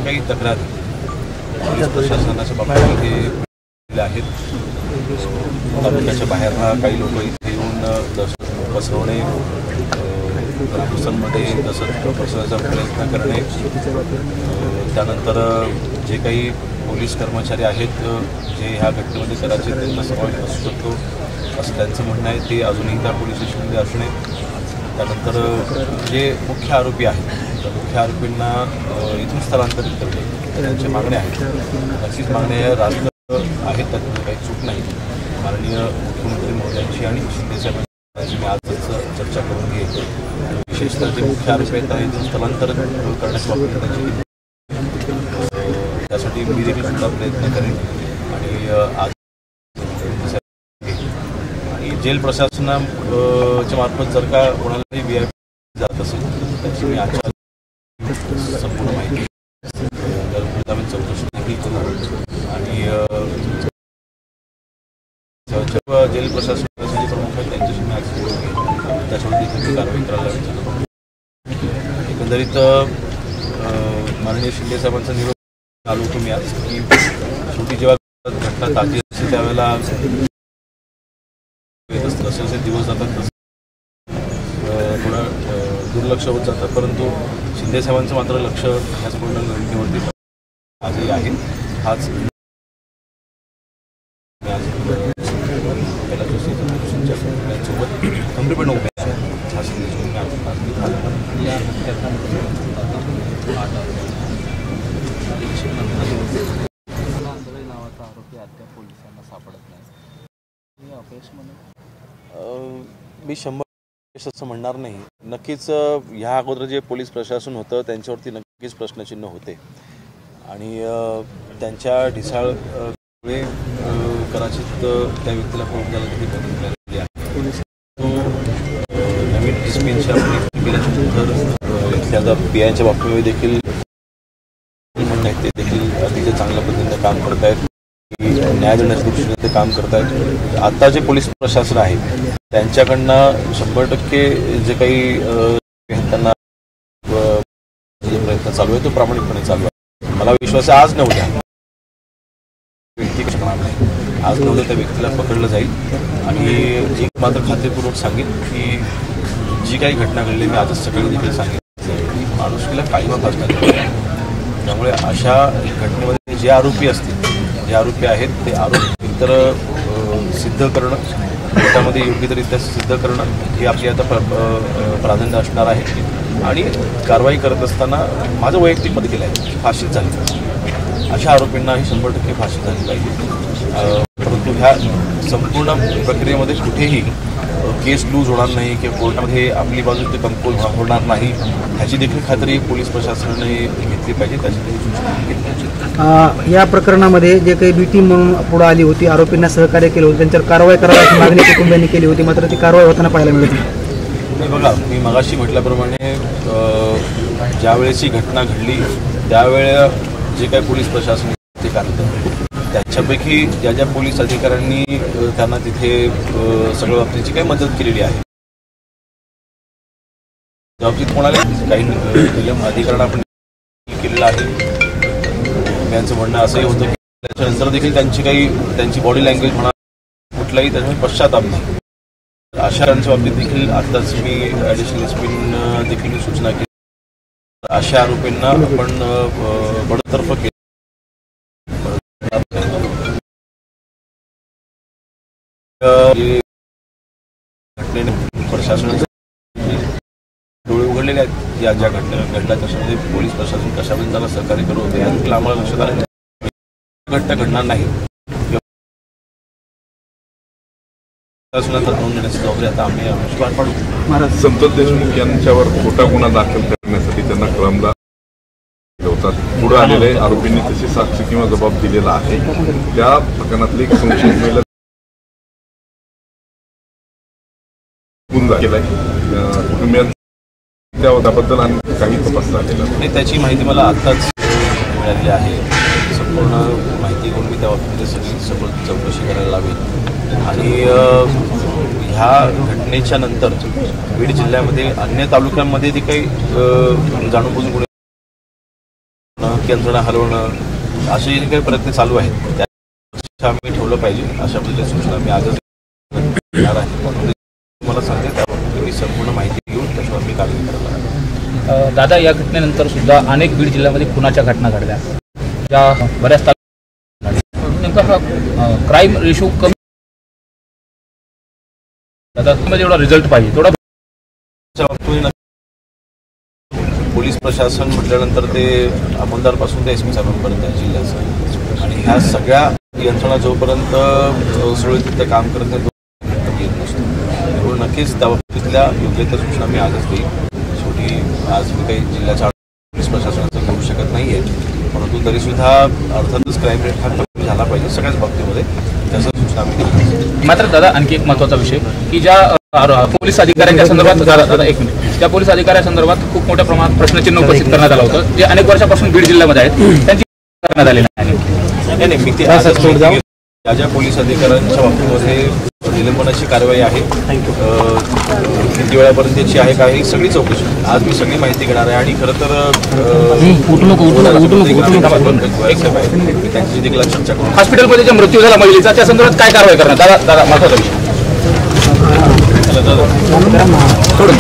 काही तक्रारी पोलीस प्रशासनाच्या बाबतीमध्ये दिल्या आहेत. तालुक्याच्या बाहेर काही लोक इथे येऊन दहशत पसरवणे, ग्रामस्थांमध्ये दहशत पसरवण्याचा प्रयत्न करणे, त्यानंतर जे काही पोलीस कर्मचारी आहेत जे ह्या घटनेमध्ये कदाचित त्यांना समावेश असू शकतो असं त्यांचं म्हणणं आहे, ते अजूनही त्या पोलीस स्टेशनमध्ये असणे. त्यानंतर जे मुख्य आरोपी आहेत त्या मुख्य आरोपींना इथून स्थलांतरित करणे त्यांच्या मागण्या आहेत. नक्कीच मागण्या रास्त आहेत, त्यातून काही चूक नाही. माननीय मुख्यमंत्री महोदयांची आणि शिंदे साहेबांची मी आजच चर्चा करून घेतो. विशेषतः जे मुख्य आरोपी आहेत त्यांना इथून स्थलांतर करण्याच्या बाबतीत त्यासाठी मी देखील सुद्धा प्रयत्न करेन. आणि आज आणि जेल प्रशासनाच्या मार्फत जर का कोणालाही VIP जात असेल त्याची मी आजच्या संपूर्ण माहिती चौकशी देखील करू. आणि जेल प्रशासनाचे जे प्रमुख आहेत त्यांच्याशी मी आज बोलून घेईन, त्याच्यावर देखील कारवाई करायला विचारतो. एकंदरीत माननीय शिंदे साहेबांचा निरोप आलो होतो मी आज की शेवटी जेव्हा घटना ताजी असते त्यावेळेला जसे दिवस जातात तसं थोडं दुर्लक्ष होत जातं, परंतु शिंदे साहेबांचं मात्र लक्ष ह्या संपूर्ण घटनेवरती आजही आहे. हाच सोबत खंबीरपणे उभे आहे. नावाचा आरोपी अद्याप पोलिसांना सापडत नाही. अपयश म्हणून मी 100% असं म्हणणार नाही. नक्कीच ह्या अगोदर जे पोलीस प्रशासन होतं त्यांच्यावरती नक्कीच प्रश्नचिन्ह होते आणि त्यांच्या ढिसाळमुळे कदाचित त्या व्यक्तीला पळून जायला देखील मदत मिळालेली आहे. नवीन डिस्पिनच्या केल्यानंतर इथल्या PIच्या बाबतीमध्ये देखील म्हणणं आहे ते देखील अतिशय चांगल्या पद्धतीने काम करत आहेत. न्याय देण्याच्या दृष्टीने ते काम करत आहेत. आता जे पोलीस प्रशासन आहे त्यांच्याकडनं 100% जे काही त्यांना प्रयत्न चालू आहे तो प्रामाणिकपणे चालू आहे. मला विश्वास आहे आज न उद्या व्यक्ती कशा नाही, आज न उद्या त्या व्यक्तीला पकडलं जाईल. आणि एक मात्र खात्रीपूर्वक सांगेन की जी काही घटना घडली मी आजच सकाळी देखील सांगितलं की माणुसकीला काही फास नाही. त्यामुळे अशा घटनेमध्ये जे आरोपी असतील, जे आरोपी आहेत ते आरोपी तर सिद्ध करणं, कोर्टामध्ये योग्यरित्या सिद्ध करणं हे आपली आता प्राधान्य असणार आहे. आणि कारवाई करत असताना माझं वैयक्तिक मत केलं आहे फाशीच झाली, अशा आरोपींनाही 100% फाशी झाली पाहिजे. परंतु ह्या संपूर्ण प्रक्रियेमध्ये कुठेही केस लूज होणार नाही किंवा कोर्टामध्ये आपली बाजू ते कमकुवत होणार नाही ह्याची देखील खात्री पोलीस प्रशासनाने घेतली पाहिजे. त्याची या प्रकरणामध्ये जे काही B टीम म्हणून पुढे आली होती, आरोपींना सहकार्य केलं होतं, त्यांच्यावर कारवाई करायची मागणी कुटुंबियांनी केली होती, मात्र ती कारवाई होताना पाहायला मिळत नाही. बघा, मी मगाशी म्हटल्याप्रमाणे ज्यावेळेस ही घटना घडली त्यावेळे जे काही पोलीस प्रशासन ते करतं त्याच्यापैकी ज्या पोलीस अधिकाऱ्यांनी त्यांना तिथे सगळ्या बाबतीची काही मदत केलेली आहे त्या बाबतीत कोणाला काही नियम अधिकाऱ्यांना आपण केलेलं आहे. त्यांचं म्हणणं असंही होतं की त्याच्यानंतर देखील त्यांची बॉडी लँग्वेज म्हणा कुठलाही त्याच्यामध्ये पश्चाताप नाही. अशांच्या बाबतीत देखील आताच मी ॲडिशनल SP देखील सूचना केली. अशा आरोपींना आपण बडतर्फ केलं. घटनेने प्रशासनाचे डोळे उघडलेले आहेत. या ज्या घटना घडल्या त्याच्यामध्ये पोलीस प्रशासन कशा पद्धतीने सहकार्य करत होते यादेखील आम्हाला लक्षात आलं. घटना घडणार नाही. प्रशासनाचा नोंद घेण्याची जबाबदारी आता आम्ही पार पाडू. संतोष देशमुख यांच्यावर खोटा गुन्हा दाखल करण्यासाठी त्यांना कळमला पुढे आलेले आरोपींनी तशी साक्ष किंवा जबाब दिलेला आहे. त्या प्रकरणातली एक संशयित महिला गुन्हा केलाय कुटुंबियांनी त्याबद्दल आणि काही तपास झालेला नाही. त्याची माहिती मला आत्ताच मिळालेली आहे. संपूर्ण माहिती घेऊन मी त्या बाबतीमध्ये सगळी चौकशी करायला लावेल. आणि ह्या घटनेच्या नंतर बीड जिल्ह्यामध्ये अन्य तालुक्यांमध्ये जे काही जाणूनबुजून यंत्रणा हलवणं असे जे काही प्रयत्न चालू आहेत त्या आम्ही ठेवलं पाहिजे अशा पद्धतीच्या सूचना मी आजच देणार आहे. म्हणून मला सांगते त्याबाबत मी संपूर्ण माहिती घेऊन त्याच्यावर मी कारवाई करणार आहे. दादा, या घटनेनंतर सुद्धा अनेक बीड जिल्ह्यामध्ये खुनाच्या घटना घडल्या, ज्या बऱ्याच नेमका हा क्राईम रेशो कमी दादा एवढा रिझल्ट पाहिजे तेवढा पोलीस प्रशासन म्हटल्यानंतर ते अंमलदारपासून ते SP साहेबांपर्यंत आहे जिल्ह्याचं, आणि ह्या सगळ्या यंत्रणा जोपर्यंत सुरळीतरित्या काम करत नाही तोपर्यंत येत नसतो. त्यामुळे नक्कीच त्या बाबतीतल्या योग्य त्या सूचना मी आजच देईन. शेवटी आज मी काही जिल्ह्याच्या पोलीस प्रशासनाचं करू शकत नाही आहे, परंतु तरीसुद्धा अर्थातच क्राईम रेट हा कमी झाला पाहिजे सगळ्याच बाबतीमध्ये, त्याच्या सूचना आम्ही दिल्या. मात्र दादा आणखी एक महत्त्वाचा विषय की ज्या पोलीस अधिकाऱ्यांच्या संदर्भात दादा एक मिनिट, त्या पोलीस अधिकाऱ्यांसंदर्भात खूप मोठ्या प्रमाणात प्रश्नचिन्ह उपस्थित करण्यात आलं होतं, जे अनेक वर्षापासून बीड जिल्ह्यामध्ये आहेत त्यांची करण्यात आलेली नाही. मी ते ज्या पोलीस अधिकाऱ्यांच्या बाबतीमध्ये निलंबनाची कारवाई आहे किती वेळापर्यंतची आहे काय ही सगळी चौकशी आज मी सगळी माहिती घेणार आहे. आणि खरं तर त्यांची देखील चर्चा करू. हॉस्पिटलमध्ये जो मृत्यू झाला महिलेचा त्या संदर्भात काय कारवाई करणार दादा? महत्त्वाचा विषय सोडून